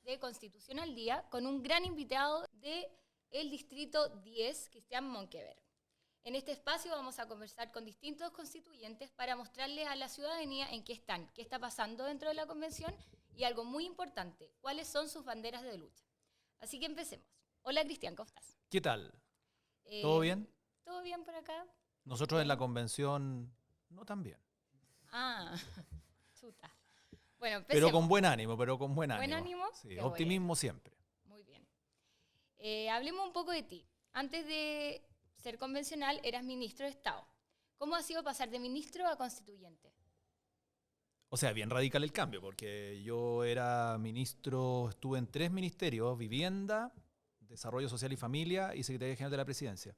de Constitución al Día con un gran invitado del Distrito 10, Cristian Monkeberg. En este espacio vamos a conversar con distintos constituyentes para mostrarles a la ciudadanía en qué están, qué está pasando dentro de la convención y algo muy importante, cuáles son sus banderas de lucha. Así que empecemos. Hola Cristian, ¿cómo estás? ¿Qué tal? ¿Todo bien? ¿Todo bien por acá? Nosotros en la convención no tan bien. Chuta. Bueno, empecemos. Pero con buen ánimo. ¿Buen ánimo? Sí, optimismo siempre. Muy bien. Hablemos un poco de ti. Antes de ser convencional, eras ministro de Estado. ¿Cómo ha sido pasar de ministro a constituyente? O sea, bien radical el cambio, porque yo era ministro, estuve en 3 ministerios: Vivienda, Desarrollo Social y Familia y Secretaría General de la Presidencia.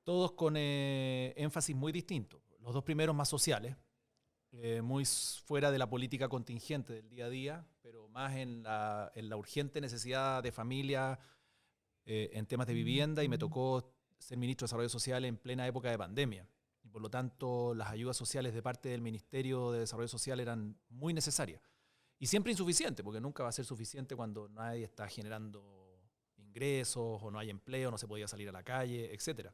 Todos con énfasis muy distintos. Los 2 primeros más sociales, muy fuera de la política contingente del día a día, pero más en la urgente necesidad de familia, en temas de vivienda, y me tocó ser ministro de Desarrollo Social en plena época de pandemia. Y por lo tanto, las ayudas sociales de parte del Ministerio de Desarrollo Social eran muy necesarias. Y siempre insuficiente, porque nunca va a ser suficiente cuando nadie está generando ingresos, o no hay empleo, no se podía salir a la calle, etc.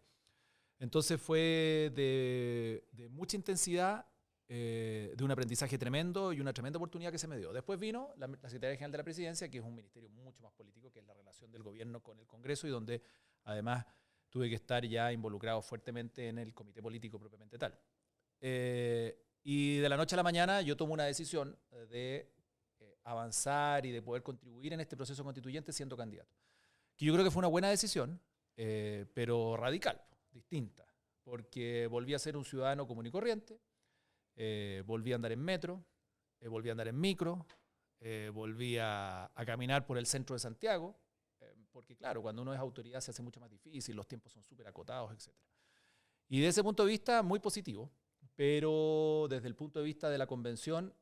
Entonces fue de mucha intensidad, de un aprendizaje tremendo y una tremenda oportunidad que se me dio. Después vino la Secretaría General de la Presidencia, que es un ministerio mucho más político, que es la relación del gobierno con el Congreso, y donde además tuve que estar ya involucrado fuertemente en el comité político propiamente tal. Y de la noche a la mañana yo tomo una decisión de avanzar y de poder contribuir en este proceso constituyente siendo candidato. Que yo creo que fue una buena decisión, pero radical, distinta, porque volví a ser un ciudadano común y corriente, volví a andar en metro, volví a andar en micro, volví a caminar por el centro de Santiago, porque claro, cuando uno es autoridad se hace mucho más difícil, los tiempos son súper acotados, etc. Y desde ese punto de vista, muy positivo, pero desde el punto de vista de la convención,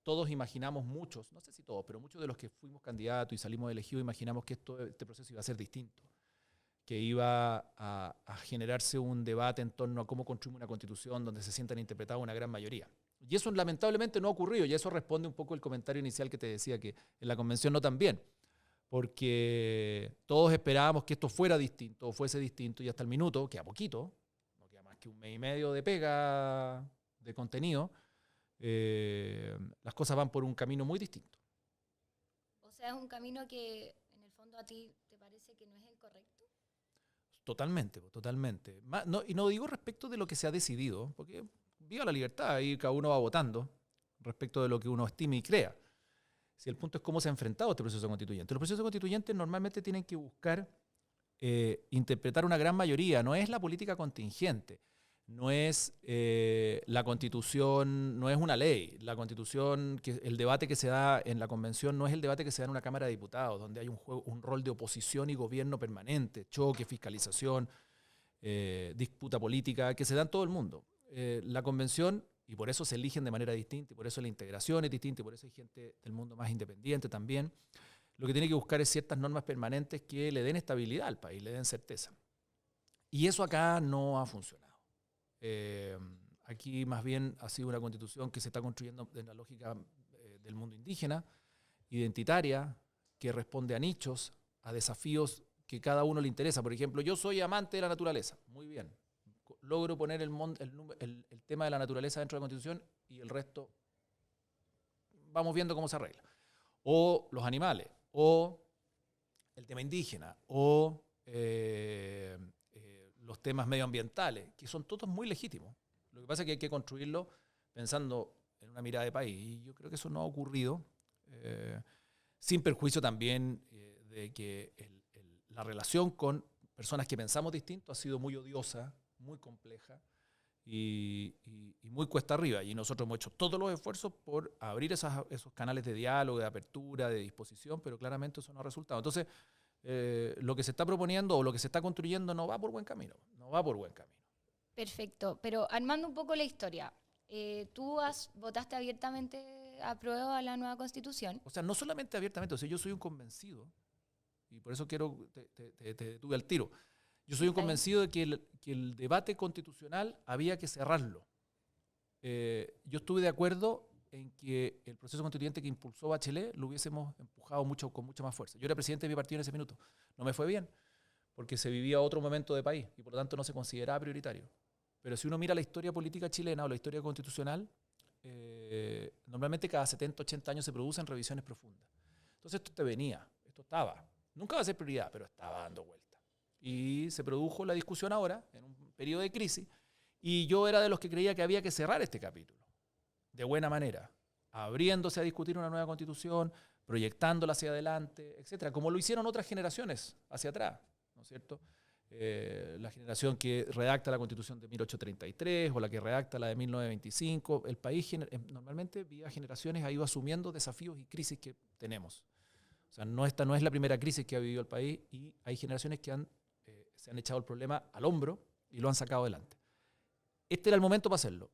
todos imaginamos, muchos, no sé si todos, pero muchos de los que fuimos candidatos y salimos elegidos, imaginamos que este proceso iba a ser distinto, que iba a generarse un debate en torno a cómo construir una constitución donde se sientan interpretados una gran mayoría. Y eso lamentablemente no ha ocurrido, y eso responde un poco el comentario inicial que te decía, que en la convención no tan bien, porque todos esperábamos que esto fuera distinto, o fuese distinto, y hasta el minuto, que a poquito, no queda más que 1 mes y medio de pega de contenido, las cosas van por un camino muy distinto. O sea, es un camino que en el fondo a ti te parece que no es el correcto. Totalmente, totalmente. Y no digo respecto de lo que se ha decidido, porque viva la libertad y cada uno va votando respecto de lo que uno estime y crea. Si el punto es cómo se ha enfrentado este proceso constituyente. Los procesos constituyentes normalmente tienen que buscar interpretar una gran mayoría. No es la política contingente, no es la constitución, no es una ley. La constitución, el debate que se da en la convención no es el debate que se da en una Cámara de Diputados, donde hay un rol de oposición y gobierno permanente, choque, fiscalización, disputa política, que se da en todo el mundo. La convención, y por eso se eligen de manera distinta, y por eso la integración es distinta, y por eso hay gente del mundo más independiente también, lo que tiene que buscar es ciertas normas permanentes que le den estabilidad al país, le den certeza. Y eso acá no ha funcionado. Aquí más bien ha sido una constitución que se está construyendo en la lógica del mundo indígena, identitaria, que responde a nichos, a desafíos que cada uno le interesa. Por ejemplo, yo soy amante de la naturaleza, muy bien. Logro poner el tema de la naturaleza dentro de la Constitución y el resto vamos viendo cómo se arregla. O los animales, o el tema indígena, o los temas medioambientales, que son todos muy legítimos. Lo que pasa es que hay que construirlo pensando en una mirada de país, y yo creo que eso no ha ocurrido, sin perjuicio también de que la relación con personas que pensamos distinto ha sido muy odiosa, muy compleja y muy cuesta arriba, y nosotros hemos hecho todos los esfuerzos por abrir esos canales de diálogo, de apertura, de disposición, pero claramente eso no ha resultado. Entonces, lo que se está proponiendo o lo que se está construyendo no va por buen camino, Perfecto, pero armando un poco la historia, tú votaste abiertamente a prueba de la nueva Constitución. O sea, no solamente abiertamente, o sea, yo soy un convencido, y por eso te detuve al tiro. Yo soy un convencido de que el debate constitucional había que cerrarlo. Yo estuve de acuerdo en que el proceso constituyente que impulsó Bachelet lo hubiésemos empujado con mucha más fuerza. Yo era presidente de mi partido en ese minuto. No me fue bien, porque se vivía otro momento de país y por lo tanto no se consideraba prioritario. Pero si uno mira la historia política chilena o la historia constitucional, normalmente cada 70, 80 años se producen revisiones profundas. Entonces esto estaba. Nunca va a ser prioridad, pero estaba dando vuelta. Y se produjo la discusión ahora, en un periodo de crisis, y yo era de los que creía que había que cerrar este capítulo, de buena manera, abriéndose a discutir una nueva constitución, proyectándola hacia adelante, etcétera, como lo hicieron otras generaciones hacia atrás, ¿no es cierto? La generación que redacta la Constitución de 1833 o la que redacta la de 1925, el país normalmente vía generaciones ha ido asumiendo desafíos y crisis que tenemos. O sea, esta no es la primera crisis que ha vivido el país y hay generaciones que se han echado el problema al hombro y lo han sacado adelante. Este era el momento para hacerlo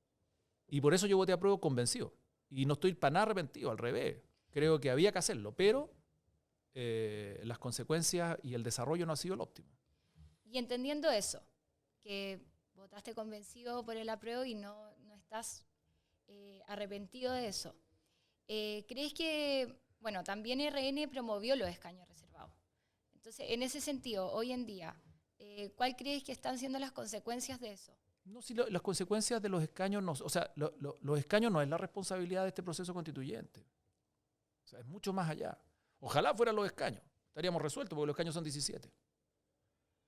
y por eso yo voté apruebo convencido y no estoy para nada arrepentido, al revés, creo que había que hacerlo, pero las consecuencias y el desarrollo no ha sido el óptimo. Y entendiendo eso, que votaste convencido por el apruebo y no estás arrepentido de eso, ¿crees que, bueno, también RN promovió los escaños reservados? Entonces, en ese sentido, hoy en día, ¿cuál crees que están siendo las consecuencias de eso? No, si las consecuencias de los escaños, los escaños no es la responsabilidad de este proceso constituyente. O sea, es mucho más allá. Ojalá fueran los escaños, estaríamos resueltos porque los escaños son 17.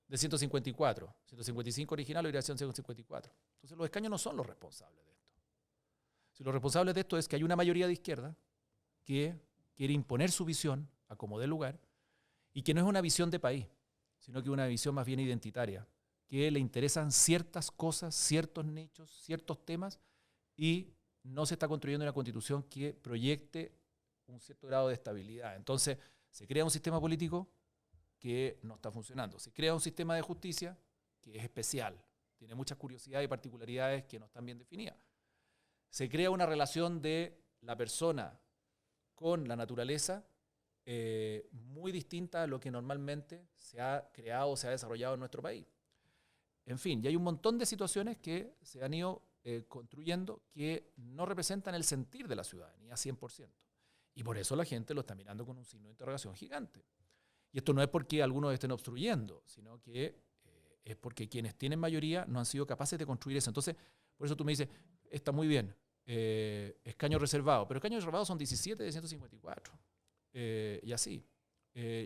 De 154, 155 original o irá 154. Entonces los escaños no son los responsables de esto. Si los responsables de esto es que hay una mayoría de izquierda que quiere imponer su visión a como dé lugar y que no es una visión de país, sino que es una visión más bien identitaria, que le interesan ciertas cosas, ciertos nichos, ciertos temas y no se está construyendo una constitución que proyecte un cierto grado de estabilidad. Entonces se crea un sistema político que no está funcionando. Se crea un sistema de justicia que es especial, tiene muchas curiosidades y particularidades que no están bien definidas. Se crea una relación de la persona con la naturaleza muy distinta a lo que normalmente se ha creado o se ha desarrollado en nuestro país. En fin, y hay un montón de situaciones que se han ido construyendo que no representan el sentir de la ciudadanía 100%. Y por eso la gente lo está mirando con un signo de interrogación gigante. Y esto no es porque algunos estén obstruyendo, sino que es porque quienes tienen mayoría no han sido capaces de construir eso. Entonces, por eso tú me dices, está muy bien, escaños reservados, pero escaños reservados son 17 de 154. Y así.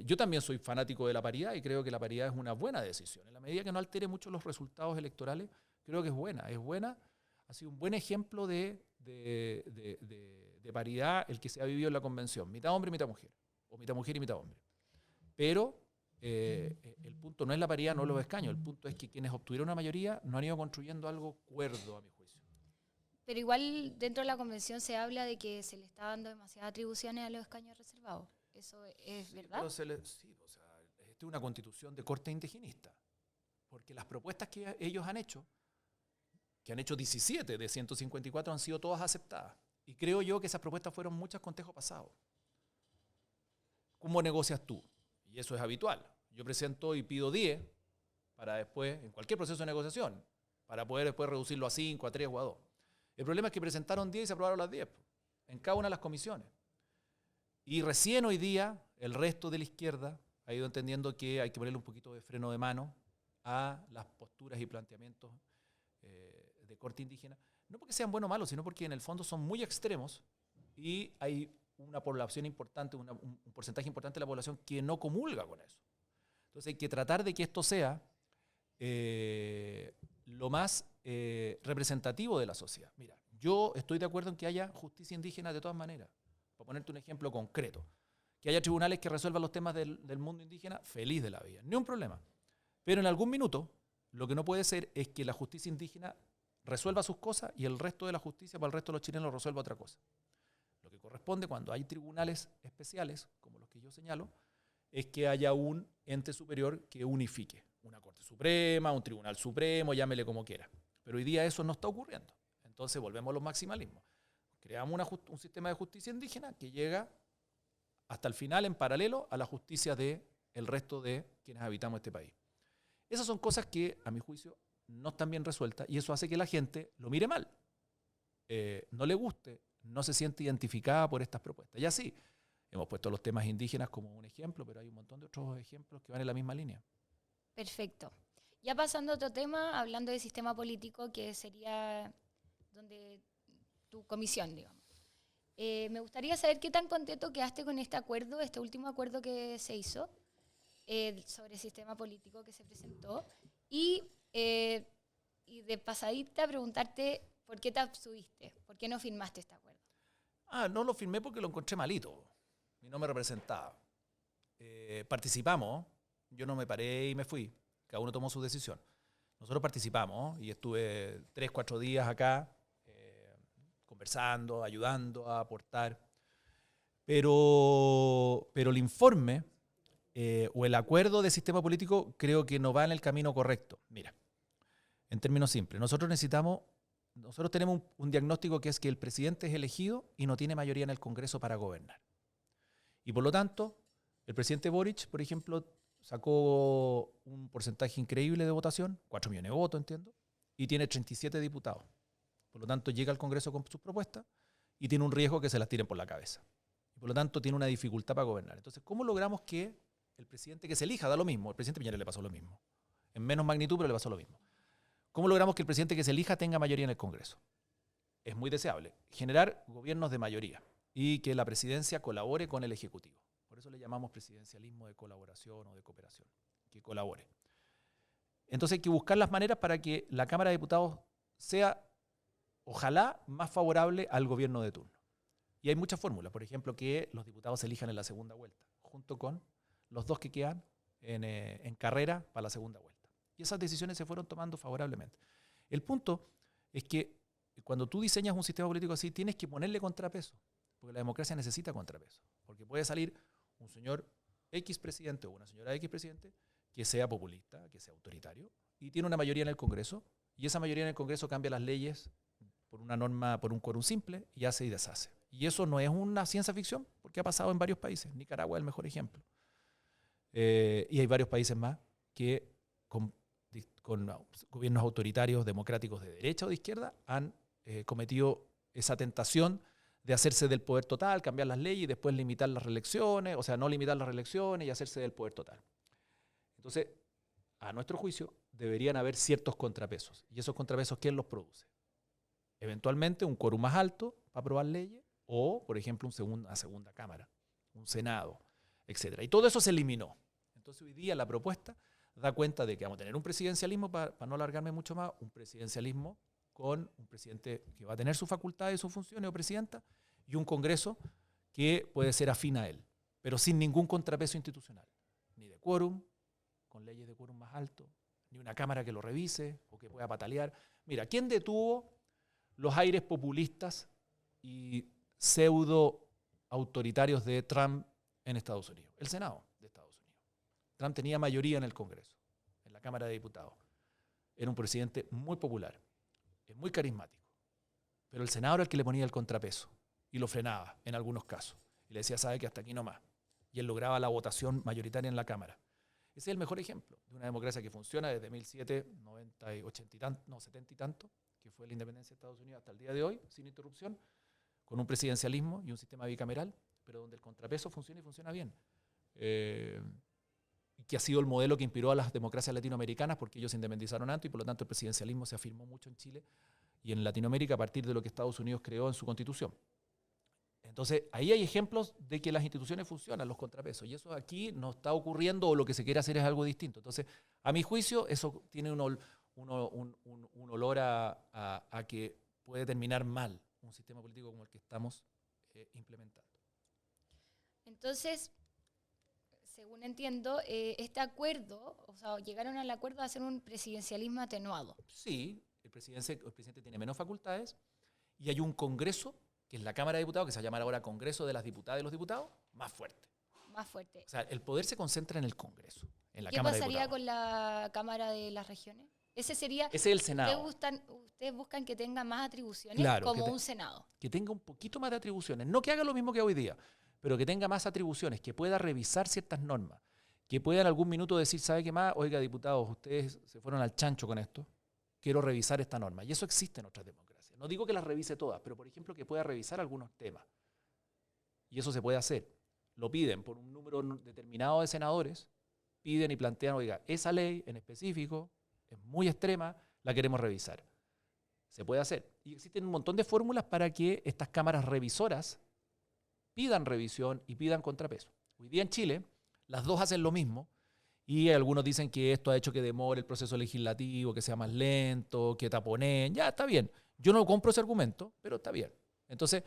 Yo también soy fanático de la paridad y creo que la paridad es una buena decisión. En la medida que no altere mucho los resultados electorales, creo que es buena. Es buena, ha sido un buen ejemplo de paridad el que se ha vivido en la convención. Mitad hombre, mitad mujer. O mitad mujer y mitad hombre. Pero el punto no es la paridad, no los escaños. El punto es que quienes obtuvieron una mayoría no han ido construyendo algo cuerdo, a mi juicio. Pero igual dentro de la convención se habla de que se le está dando demasiadas atribuciones a los escaños reservados. ¿Eso es verdad? Sí, o sea, esta es una constitución de corte indigenista. Porque las propuestas que ellos han hecho, que han hecho 17 de 154, han sido todas aceptadas. Y creo yo que esas propuestas fueron muchas con tejo pasado. ¿Cómo negocias tú? Y eso es habitual. Yo presento y pido 10 para después, en cualquier proceso de negociación, para poder después reducirlo a 5, a 3 o a 2. El problema es que presentaron 10 y se aprobaron las 10 en cada una de las comisiones. Y recién hoy día el resto de la izquierda ha ido entendiendo que hay que ponerle un poquito de freno de mano a las posturas y planteamientos de corte indígena. No porque sean buenos o malos, sino porque en el fondo son muy extremos y hay una población importante, un porcentaje importante de la población que no comulga con eso. Entonces hay que tratar de que esto sea lo más representativo de la sociedad. Mira, yo estoy de acuerdo en que haya justicia indígena de todas maneras. Para ponerte un ejemplo concreto, que haya tribunales que resuelvan los temas del mundo indígena, feliz de la vida, ni un problema. Pero en algún minuto, lo que no puede ser es que la justicia indígena resuelva sus cosas y el resto de la justicia para el resto de los chilenos resuelva otra cosa. Lo que corresponde cuando hay tribunales especiales, como los que yo señalo, es que haya un ente superior que unifique. Una Corte Suprema, un Tribunal Supremo, llámele como quiera. Pero hoy día eso no está ocurriendo. Entonces volvemos a los maximalismos. Creamos un sistema de justicia indígena que llega hasta el final en paralelo a la justicia del resto de quienes habitamos este país. Esas son cosas que, a mi juicio, no están bien resueltas y eso hace que la gente lo mire mal. No le guste no se siente identificada por estas propuestas. Ya sí, hemos puesto los temas indígenas como un ejemplo, pero hay un montón de otros ejemplos que van en la misma línea. Perfecto. Ya pasando a otro tema, hablando de sistema político, que sería donde tu comisión, digamos. Me gustaría saber qué tan contento quedaste con este acuerdo, este último acuerdo que se hizo sobre el sistema político que se presentó. Y de pasadita preguntarte por qué te abstuviste, por qué no firmaste este acuerdo. No lo firmé porque lo encontré malito y no me representaba. Participamos, yo no me paré y me fui, cada uno tomó su decisión. Nosotros participamos y estuve 3-4 días acá conversando, ayudando a aportar, pero el informe o el acuerdo de sistema político creo que no va en el camino correcto. Mira, en términos simples, nosotros tenemos un diagnóstico que es que el presidente es elegido y no tiene mayoría en el Congreso para gobernar. Y por lo tanto, el presidente Boric, por ejemplo, sacó un porcentaje increíble de votación, 4 millones de votos, entiendo, y tiene 37 diputados. Por lo tanto, llega al Congreso con sus propuestas y tiene un riesgo que se las tiren por la cabeza. Y por lo tanto, tiene una dificultad para gobernar. Entonces, ¿cómo logramos que el presidente que se elija, da lo mismo? El presidente Piñera le pasó lo mismo. En menos magnitud, pero le pasó lo mismo. ¿Cómo logramos que el presidente que se elija tenga mayoría en el Congreso? Es muy deseable. Generar gobiernos de mayoría y que la presidencia colabore con el Ejecutivo. Por eso le llamamos presidencialismo de colaboración o de cooperación, que colabore. Entonces hay que buscar las maneras para que la Cámara de Diputados sea, ojalá, más favorable al gobierno de turno. Y hay muchas fórmulas, por ejemplo, que los diputados se elijan en la segunda vuelta, junto con los 2 que quedan en carrera para la segunda vuelta. Y esas decisiones se fueron tomando favorablemente. El punto es que cuando tú diseñas un sistema político así, tienes que ponerle contrapeso, porque la democracia necesita contrapeso, porque puede salir un señor X presidente o una señora X presidente que sea populista, que sea autoritario, y tiene una mayoría en el Congreso, y esa mayoría en el Congreso cambia las leyes por una norma, por un quórum simple, y hace y deshace. Y eso no es una ciencia ficción, porque ha pasado en varios países. Nicaragua es el mejor ejemplo. Y hay varios países más que con gobiernos autoritarios, democráticos de derecha o de izquierda, han cometido esa tentación de hacerse del poder total, cambiar las leyes y después limitar las reelecciones, o sea, no limitar las reelecciones y hacerse del poder total. Entonces, a nuestro juicio, deberían haber ciertos contrapesos. ¿Y esos contrapesos quién los produce? Eventualmente un quórum más alto para aprobar leyes o, por ejemplo, una segunda cámara, un senado, etc. Y todo eso se eliminó. Entonces, hoy día la propuesta da cuenta de que vamos a tener un presidencialismo, para no alargarme mucho más, un presidencialismo con un presidente que va a tener sus facultades y sus funciones o presidenta, y un Congreso que puede ser afín a él, pero sin ningún contrapeso institucional, ni de quórum, con leyes de quórum más alto, ni una Cámara que lo revise o que pueda patalear. Mira, ¿quién detuvo los aires populistas y pseudo autoritarios de Trump en Estados Unidos? El Senado de Estados Unidos. Trump tenía mayoría en el Congreso, en la Cámara de Diputados. Era un presidente muy popular, muy carismático, pero el Senado era el que le ponía el contrapeso y lo frenaba en algunos casos. Y le decía, sabe que hasta aquí no más. Y él lograba la votación mayoritaria en la Cámara. Ese es el mejor ejemplo de una democracia que funciona desde 1700, 90 y 80 y tanto, no, 70 y tanto, que fue la independencia de Estados Unidos hasta el día de hoy, sin interrupción, con un presidencialismo y un sistema bicameral, pero donde el contrapeso funciona y funciona bien. Que ha sido el modelo que inspiró a las democracias latinoamericanas porque ellos se independizaron antes y por lo tanto el presidencialismo se afirmó mucho en Chile y en Latinoamérica a partir de lo que Estados Unidos creó en su constitución. Entonces, ahí hay ejemplos de que las instituciones funcionan, los contrapesos, y eso aquí no está ocurriendo o lo que se quiere hacer es algo distinto. Entonces, a mi juicio, eso tiene un olor a que puede terminar mal un sistema político como el que estamos implementando. Entonces, según entiendo, este acuerdo, o sea, llegaron al acuerdo de hacer un presidencialismo atenuado. Sí, el presidente tiene menos facultades y hay un Congreso, que es la Cámara de Diputados, que se va a llamar ahora Congreso de las Diputadas y los Diputados, más fuerte. Más fuerte. O sea, el poder se concentra en el Congreso, en la ¿Qué Cámara de pasaría Diputados. con la Cámara de las Regiones? Ese sería... Ese es el Senado. Ustedes buscan que tenga más atribuciones, Claro, como un Senado. Que tenga un poquito más de atribuciones. No que haga lo mismo que hoy día, pero que tenga más atribuciones, que pueda revisar ciertas normas, que pueda en algún minuto decir, ¿sabe qué más? Oiga, diputados, ustedes se fueron al chancho con esto, quiero revisar esta norma. Y eso existe en otras democracias. No digo que las revise todas, pero por ejemplo que pueda revisar algunos temas. Y eso se puede hacer. Lo piden por un número determinado de senadores, piden y plantean, oiga, esa ley en específico es muy extrema, la queremos revisar. Se puede hacer. Y existen un montón de fórmulas para que estas cámaras revisoras pidan revisión y pidan contrapeso. Hoy día en Chile, las dos hacen lo mismo y algunos dicen que esto ha hecho que demore el proceso legislativo, que sea más lento, que taponeen. Ya, está bien. Yo no compro ese argumento, pero está bien. Entonces,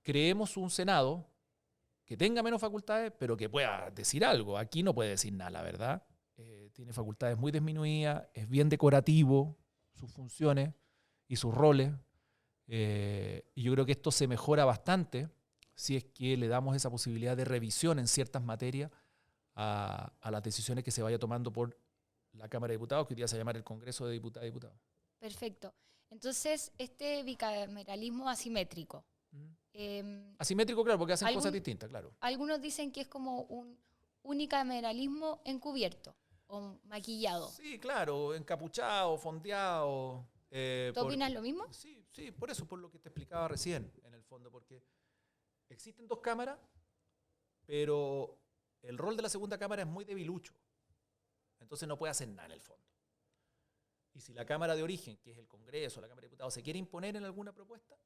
creemos un Senado que tenga menos facultades, pero que pueda decir algo. Aquí no puede decir nada, la verdad. Tiene facultades muy disminuidas, es bien decorativo sus funciones y sus roles. Y yo creo que esto se mejora bastante si es que le damos esa posibilidad de revisión en ciertas materias a las decisiones que se vaya tomando por la Cámara de Diputados, que hoy día se va a llamar el Congreso de Diputadas y Diputados. Perfecto. Entonces, este bicameralismo asimétrico. Asimétrico, claro, porque hacen cosas distintas, claro. Algunos dicen que es como un unicameralismo encubierto o maquillado. Sí, claro, encapuchado, fondeado. ¿Tú opinas lo mismo? Sí, sí, por eso, por lo que te explicaba recién, en el fondo, porque existen dos cámaras, pero el rol de la segunda cámara es muy debilucho. Entonces no puede hacer nada en el fondo. Y si la cámara de origen, que es el Congreso, la Cámara de Diputados, se quiere imponer en alguna propuesta,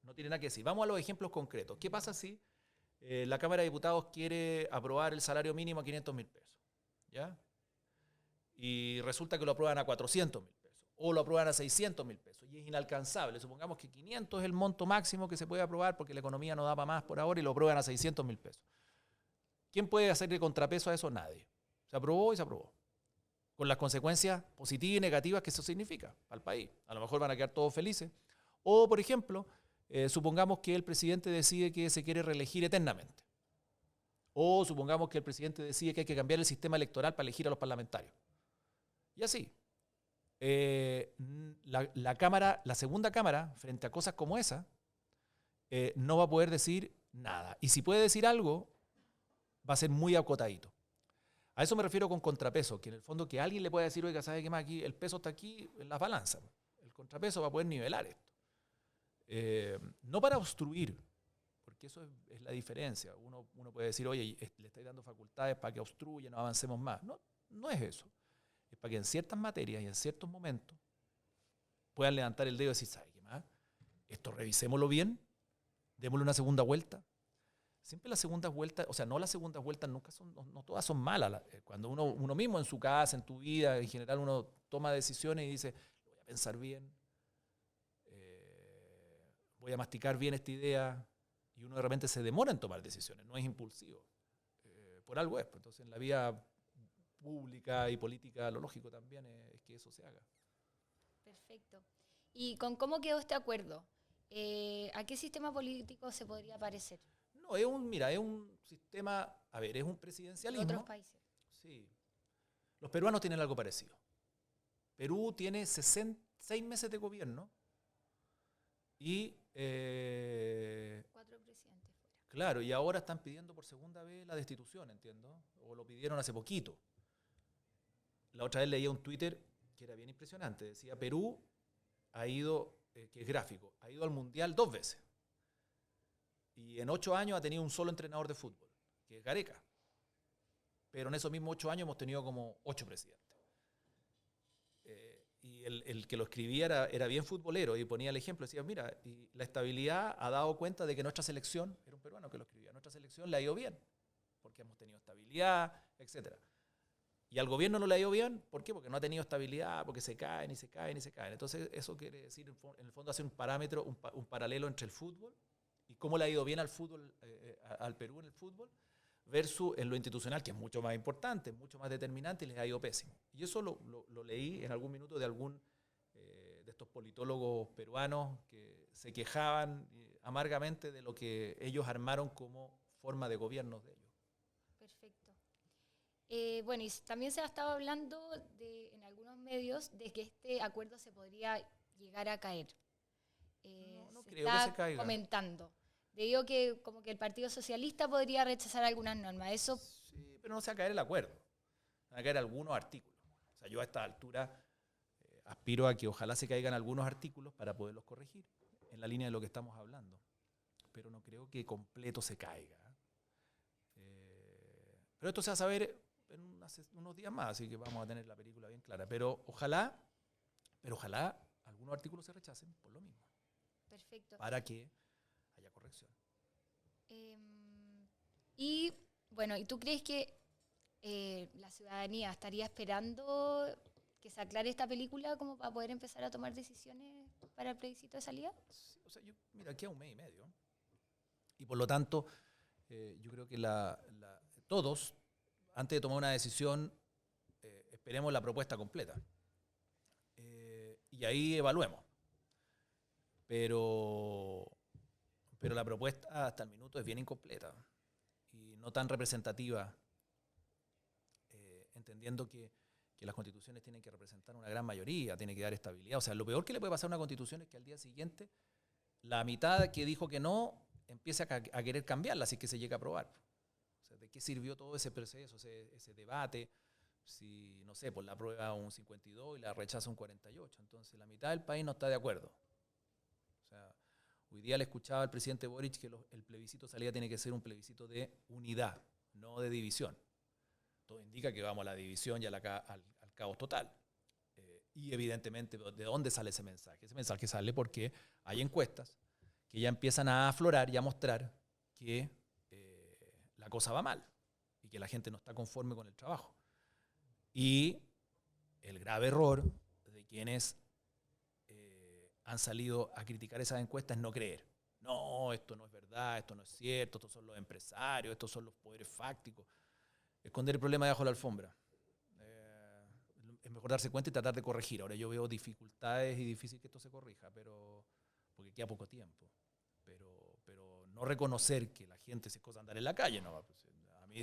no tiene nada que decir. Vamos a los ejemplos concretos. ¿Qué pasa si la Cámara de Diputados quiere aprobar el salario mínimo a 500.000 pesos? ¿Ya? Y resulta que lo aprueban a 400.000 pesos o lo aprueban a 600.000 pesos y es inalcanzable. Supongamos que 500 es el monto máximo que se puede aprobar porque la economía no da para más por ahora y lo aprueban a 600.000 pesos. ¿Quién puede hacerle contrapeso a eso? Nadie. Se aprobó y se aprobó. Con las consecuencias positivas y negativas que eso significa al país. A lo mejor van a quedar todos felices. O, por ejemplo, supongamos que el presidente decide que se quiere reelegir eternamente. O supongamos que el presidente decide que hay que cambiar el sistema electoral para elegir a los parlamentarios. Y así. La segunda cámara, frente a cosas como esa, no va a poder decir nada. Y si puede decir algo, va a ser muy acotadito. A eso me refiero con contrapeso, que en el fondo que alguien le pueda decir, oiga, ¿sabe qué más? Aquí, el peso está aquí en las balanzas. El contrapeso va a poder nivelar esto. No para obstruir, porque eso es la diferencia. Uno puede decir, oye, le estáis dando facultades para que obstruya, no avancemos más. No, no es eso. Es para que en ciertas materias y en ciertos momentos puedan levantar el dedo y decir, ¿sabe qué más? Esto revisémoslo bien, démosle una segunda vuelta. Siempre las segundas vueltas, o sea, no las segundas vueltas nunca son, no todas son malas. Cuando uno mismo en su casa, en tu vida, en general uno toma decisiones y dice, lo voy a pensar bien, voy a masticar bien esta idea, y uno de repente se demora en tomar decisiones, no es impulsivo. Por algo es. Pues. Entonces, en la vida pública y política, lo lógico también es que eso se haga. Perfecto. ¿Y con cómo quedó este acuerdo? ¿A qué sistema político se podría parecer? No, es un sistema, a ver, es un presidencialismo. ¿De otros países? Sí. Los peruanos tienen algo parecido. Perú tiene 6 meses de gobierno y 4 presidentes fuera. Claro, y ahora están pidiendo por segunda vez la destitución, entiendo, o lo pidieron hace poquito. La otra vez leía un Twitter que era bien impresionante, decía Perú ha ido, que es gráfico, ha ido al Mundial 2 veces. Y en 8 años ha tenido un solo entrenador de fútbol, que es Gareca. Pero en esos mismos 8 años hemos tenido como 8 presidentes. Y el que lo escribía era bien futbolero y ponía el ejemplo. Decía, mira, y la estabilidad ha dado cuenta de que nuestra selección, era un peruano que lo escribía, nuestra selección le ha ido bien, porque hemos tenido estabilidad, etc. Y al gobierno no le ha ido bien, ¿por qué? Porque no ha tenido estabilidad, porque se caen y se caen y se caen. Entonces eso quiere decir, en el fondo, hacer un parámetro, un paralelo entre el fútbol y cómo le ha ido bien al fútbol, al Perú en el fútbol, versus en lo institucional, que es mucho más importante, mucho más determinante, y les ha ido pésimo. Y eso lo leí en algún minuto de algún de estos politólogos peruanos que se quejaban amargamente de lo que ellos armaron como forma de gobierno de ellos. Perfecto. Bueno, y también se ha estado hablando en algunos medios de que este acuerdo se podría llegar a caer. No creo que se caiga. Comentando. Digo que como que el Partido Socialista podría rechazar algunas normas. Eso. Sí, pero no se va a caer el acuerdo. Van a caer algunos artículos. O sea, yo a esta altura, aspiro a que ojalá se caigan algunos artículos para poderlos corregir en la línea de lo que estamos hablando. Pero no creo que completo se caiga. Pero esto se va a saber en unos días más, así que vamos a tener la película bien clara. Pero ojalá algunos artículos se rechacen por lo mismo. Perfecto. Para que haya corrección. Y bueno, ¿y tú crees que la ciudadanía estaría esperando que se aclare esta película como para poder empezar a tomar decisiones para el plebiscito de salida? Sí, o sea, mira, queda un mes y medio. Y por lo tanto, yo creo que todos, antes de tomar una decisión, esperemos la propuesta completa. Y ahí evaluemos. Pero la propuesta hasta el minuto es bien incompleta y no tan representativa, entendiendo que las constituciones tienen que representar una gran mayoría, tienen que dar estabilidad. O sea, lo peor que le puede pasar a una constitución es que al día siguiente la mitad que dijo que no empiece a querer cambiarla, así que se llega a aprobar. O sea, ¿de qué sirvió todo ese proceso, ese debate? Si, no sé, pues la aprueba un 52 y la rechaza un 48. Entonces la mitad del país no está de acuerdo. O sea, hoy día le escuchaba al presidente Boric que el plebiscito de salida tiene que ser un plebiscito de unidad, no de división. Todo indica que vamos a la división y al caos total. Y evidentemente, ¿de dónde sale ese mensaje? Ese mensaje sale porque hay encuestas que ya empiezan a aflorar y a mostrar que la cosa va mal y que la gente no está conforme con el trabajo. Y el grave error de quienes han salido a criticar esas encuestas es no creer. No, esto no es verdad, esto no es cierto, estos son los empresarios, estos son los poderes fácticos. Esconder el problema debajo de la alfombra. Es mejor darse cuenta y tratar de corregir. Ahora yo veo dificultades y difícil que esto se corrija, porque queda poco tiempo. Pero no reconocer que la gente se cosa andar en la calle, no. Pues, a mí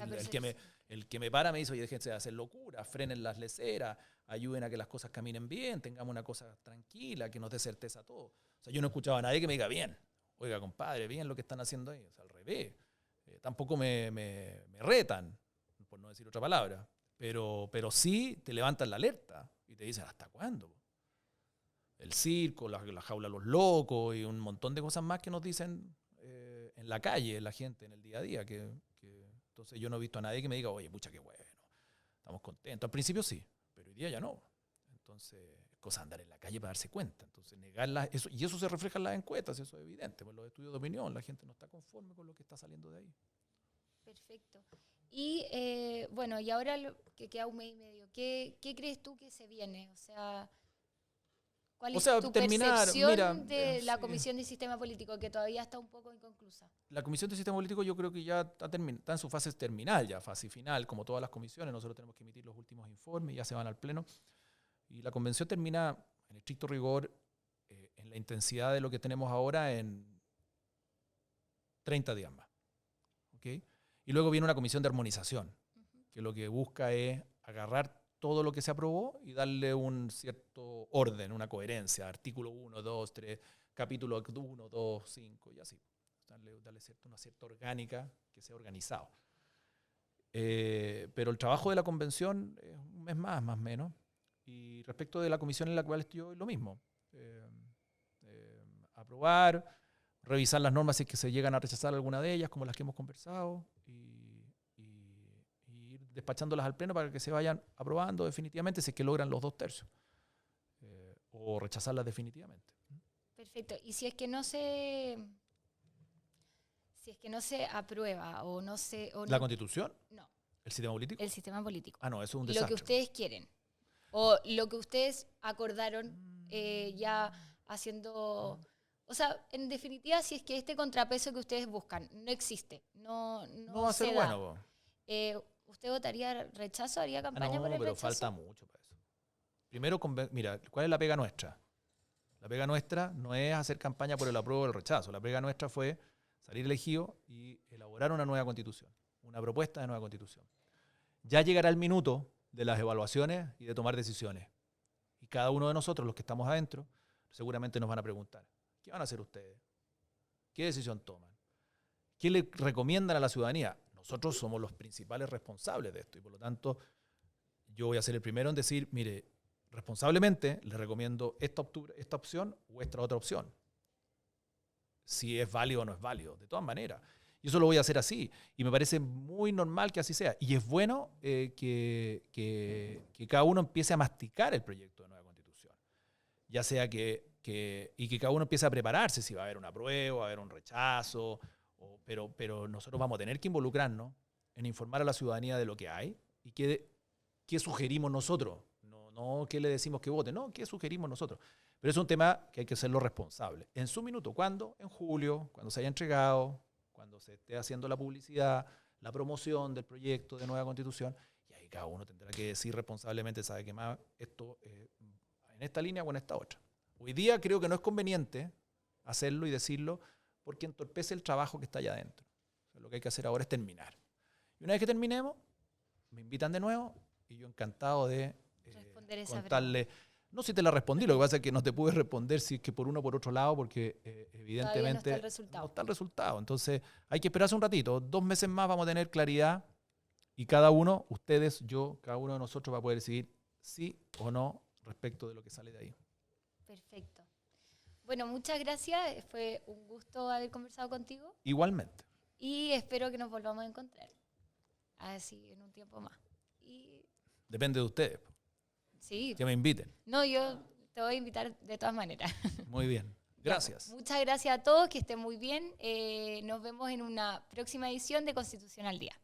el que me para me dice, oye, déjense de hacer locura, frenen las leceras, ayuden a que las cosas caminen bien, tengamos una cosa tranquila, que nos dé certeza a todos. O sea, yo no escuchaba a nadie que me diga, bien, oiga, compadre, bien lo que están haciendo ahí. O sea, al revés. Tampoco me retan, por no decir otra palabra, pero sí te levantan la alerta y te dicen, ¿hasta cuándo? El circo, la jaula de los locos y un montón de cosas más que nos dicen en la calle, la gente, en el día a día. Entonces yo no he visto a nadie que me diga, oye, pucha, qué bueno, estamos contentos. Al principio sí, pero hoy día ya no. Entonces, es cosa de andar en la calle para darse cuenta. Entonces, negarla, y eso se refleja en las encuestas, eso es evidente. Por los estudios de opinión, la gente no está conforme con lo que está saliendo de ahí. Perfecto. Y bueno, y ahora que queda un mes y medio, ¿qué crees tú que se viene? O sea, ¿cuál es tu percepción de la Comisión de Sistema Político, que todavía está un poco inconclusa? La Comisión de Sistema Político yo creo que ya está en su fase terminal, ya fase final, como todas las comisiones. Nosotros tenemos que emitir los últimos informes, ya se van al Pleno. Y la convención termina, en estricto rigor, en la intensidad de lo que tenemos ahora en 30 días más. ¿Okay? Y luego viene una comisión de armonización, que lo que busca es agarrar todo lo que se aprobó y darle un cierto orden, una coherencia, artículo 1, 2, 3, capítulo 1, 2, 5 y así. Darle una cierta orgánica que sea organizado. Pero el trabajo de la convención es un mes más o menos. Y respecto de la comisión en la cual estoy yo, lo mismo. Aprobar, revisar las normas si es que se llegan a rechazar alguna de ellas, como las que hemos conversado, y ir despachándolas al Pleno para que se vayan aprobando definitivamente si es que logran los 2/3. O rechazarlas definitivamente. Perfecto. Y si es que no se aprueba o no se... ¿La Constitución? No. ¿El sistema político? El sistema político. No, eso es un desastre. Lo que ustedes quieren. O lo que ustedes acordaron ya haciendo... O sea, en definitiva, si es que este contrapeso que ustedes buscan no existe, no va a ser bueno. ¿Usted votaría rechazo? ¿Haría campaña por el rechazo? No, pero falta mucho para eso. Primero, mira, ¿cuál es la pega nuestra? La pega nuestra no es hacer campaña por el apruebo o el rechazo. La pega nuestra fue salir elegido y elaborar una nueva constitución, una propuesta de nueva constitución. Ya llegará el minuto de las evaluaciones y de tomar decisiones. Y cada uno de nosotros, los que estamos adentro, seguramente nos van a preguntar, ¿qué van a hacer ustedes? ¿Qué decisión toman? ¿Qué le recomiendan a la ciudadanía? Nosotros somos los principales responsables de esto y por lo tanto yo voy a ser el primero en decir, mire, responsablemente le recomiendo esta opción o esta otra opción. Si es válido o no es válido, de todas maneras. Y eso lo voy a hacer así. Y me parece muy normal que así sea. Y es bueno que cada uno empiece a masticar el proyecto de nueva constitución. Ya sea que cada uno empiece a prepararse si va a haber una apruebo, va a haber un rechazo. Pero nosotros vamos a tener que involucrarnos en informar a la ciudadanía de lo que hay y qué sugerimos nosotros. No qué le decimos que vote, no, qué sugerimos nosotros. Pero es un tema que hay que hacerlo responsable. En su minuto, ¿cuándo? En julio, cuando se haya entregado, cuando se esté haciendo la publicidad, la promoción del proyecto de nueva constitución, y ahí cada uno tendrá que decir responsablemente, ¿sabe qué más? Esto en esta línea o en esta otra. Hoy día creo que no es conveniente hacerlo y decirlo porque entorpece el trabajo que está allá adentro. O sea, lo que hay que hacer ahora es terminar. Y una vez que terminemos, me invitan de nuevo y yo encantado de responder esa contarle. No si te la respondí, lo que pasa es que no te pude responder si es que por uno o por otro lado, porque evidentemente no está el resultado. Entonces hay que esperarse un ratito. 2 meses más vamos a tener claridad y cada uno, ustedes, yo, cada uno de nosotros va a poder decidir sí o no respecto de lo que sale de ahí. Perfecto. Bueno, muchas gracias. Fue un gusto haber conversado contigo. Igualmente. Y espero que nos volvamos a encontrar. Así, en un tiempo más. Depende de ustedes. Sí. Que me inviten. No, yo te voy a invitar de todas maneras. Muy bien. Gracias. Ya, muchas gracias a todos. Que estén muy bien. Nos vemos en una próxima edición de Constitución al Día.